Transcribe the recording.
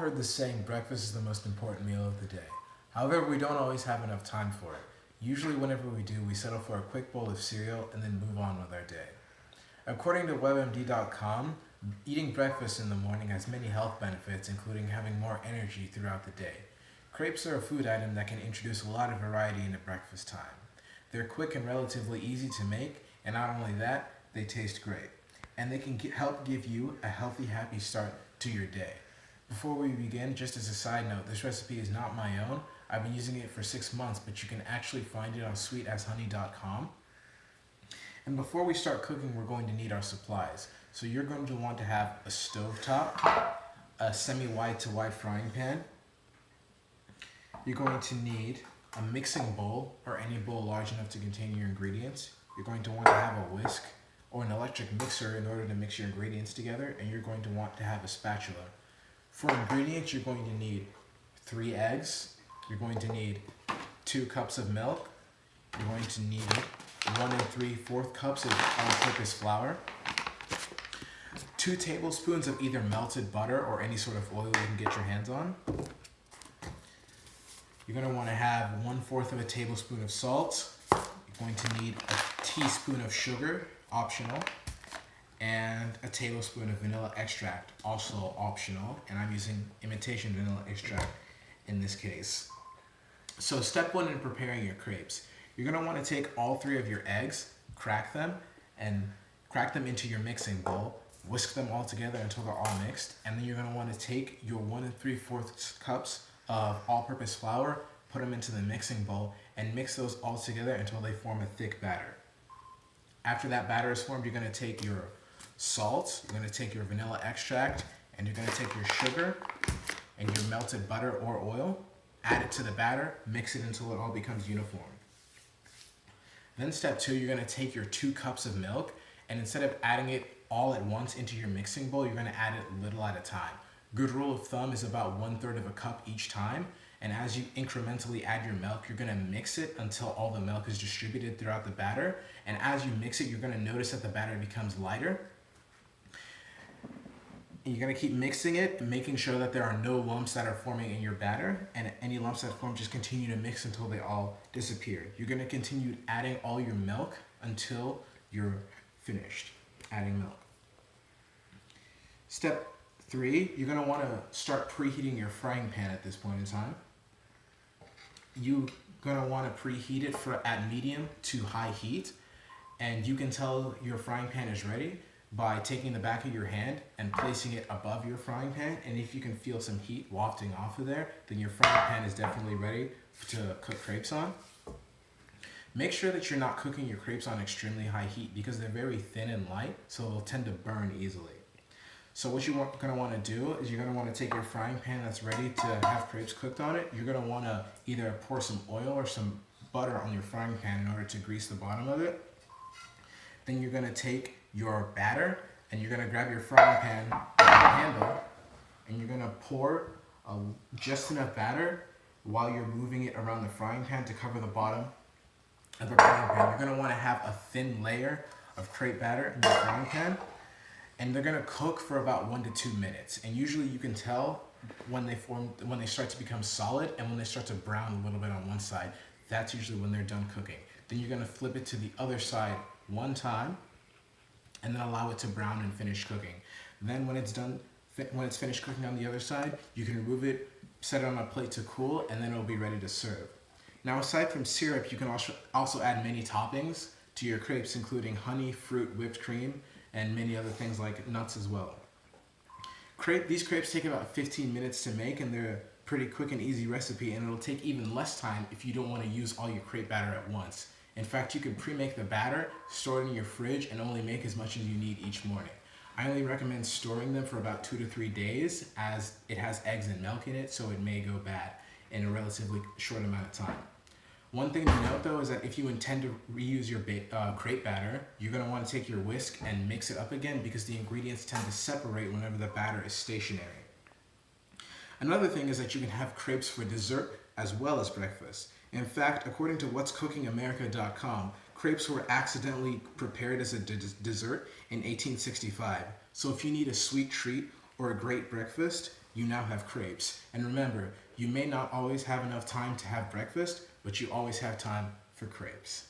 heard the saying, breakfast is the most important meal of the day. However, we don't always have enough time for it. Usually whenever we do, we settle for a quick bowl of cereal and then move on with our day. According to WebMD.com, eating breakfast in the morning has many health benefits, including having more energy throughout the day. Crepes are a food item that can introduce a lot of variety into breakfast time. They're quick and relatively easy to make, and not only that, they taste great. And they can help give you a healthy, happy start to your day. Before we begin, just as a side note, this recipe is not my own. I've been using it for 6 months, but you can actually find it on sweetashoney.com. And before we start cooking, we're going to need our supplies. So you're going to want to have a stovetop, a semi-wide to wide frying pan. You're going to need a mixing bowl or any bowl large enough to contain your ingredients. You're going to want to have a whisk or an electric mixer in order to mix your ingredients together, and you're going to want to have a spatula. For ingredients, you're going to need 3 eggs. You're going to need 2 cups of milk. You're going to need 1 3/4 cups of all-purpose flour, 2 tablespoons of either melted butter or any sort of oil you can get your hands on. You're going to want to have 1/4 of a tablespoon of salt. You're going to need a teaspoon of sugar, optional, and a tablespoon of vanilla extract, also optional, and I'm using imitation vanilla extract in this case. So step 1 in preparing your crepes. You're going to want to take all 3 of your eggs, crack them into your mixing bowl, whisk them all together until they're all mixed, and then you're going to want to take your 1 3/4 cups of all-purpose flour, put them into the mixing bowl, and mix those all together until they form a thick batter. After that batter is formed, you're going to take your salt, you're going to take your vanilla extract, and you're going to take your sugar and your melted butter or oil, add it to the batter, mix it until it all becomes uniform. Then step 2, you're going to take your 2 cups of milk, and instead of adding it all at once into your mixing bowl, you're going to add it little at a time. Good rule of thumb is about 1/3 of a cup each time, and as you incrementally add your milk, you're going to mix it until all the milk is distributed throughout the batter, and as you mix it, you're going to notice that the batter becomes lighter. And you're going to keep mixing it, making sure that there are no lumps that are forming in your batter, and any lumps that form, just continue to mix until they all disappear. You're going to continue adding all your milk until you're finished adding milk. Step 3, you're going to want to start preheating your frying pan at this point in time. You're going to want to preheat it at medium to high heat, and you can tell your frying pan is ready by taking the back of your hand and placing it above your frying pan, and if you can feel some heat wafting off of there, then your frying pan is definitely ready to cook crepes on. Make sure that you're not cooking your crepes on extremely high heat because they're very thin and light, so they'll tend to burn easily. So what you're going to want to do is you're going to want to take your frying pan that's ready to have crepes cooked on it. You're going to want to either pour some oil or some butter on your frying pan in order to grease the bottom of it. Then you're going to take your batter and you're going to grab your frying pan handle and you're going to pour just enough batter while you're moving it around the frying pan to cover the bottom of the frying pan. You're going to want to have a thin layer of crepe batter in your frying pan, and they're going to cook for about 1 to 2 minutes. And usually you can tell when they start to become solid and when they start to brown a little bit on one side. That's usually when they're done cooking. Then you're going to flip it to the other side one time and then allow it to brown and finish cooking. Then when it's finished cooking on the other side, you can remove it, set it on a plate to cool, and then it'll be ready to serve. Now, aside from syrup, you can also add many toppings to your crepes, including honey, fruit, whipped cream, and many other things like nuts as well. These crepes take about 15 minutes to make, and they're a pretty quick and easy recipe, and it'll take even less time if you don't want to use all your crepe batter at once. In fact, you can pre-make the batter, store it in your fridge, and only make as much as you need each morning. I only recommend storing them for about 2 to 3 days, as it has eggs and milk in it, so it may go bad in a relatively short amount of time. One thing to note though is that if you intend to reuse your crepe batter, you're going to want to take your whisk and mix it up again because the ingredients tend to separate whenever the batter is stationary. Another thing is that you can have crepes for dessert as well as breakfast. In fact, according to what'scookingamerica.com, crepes were accidentally prepared as a dessert in 1865. So if you need a sweet treat or a great breakfast, you now have crepes. And remember, you may not always have enough time to have breakfast, but you always have time for crepes.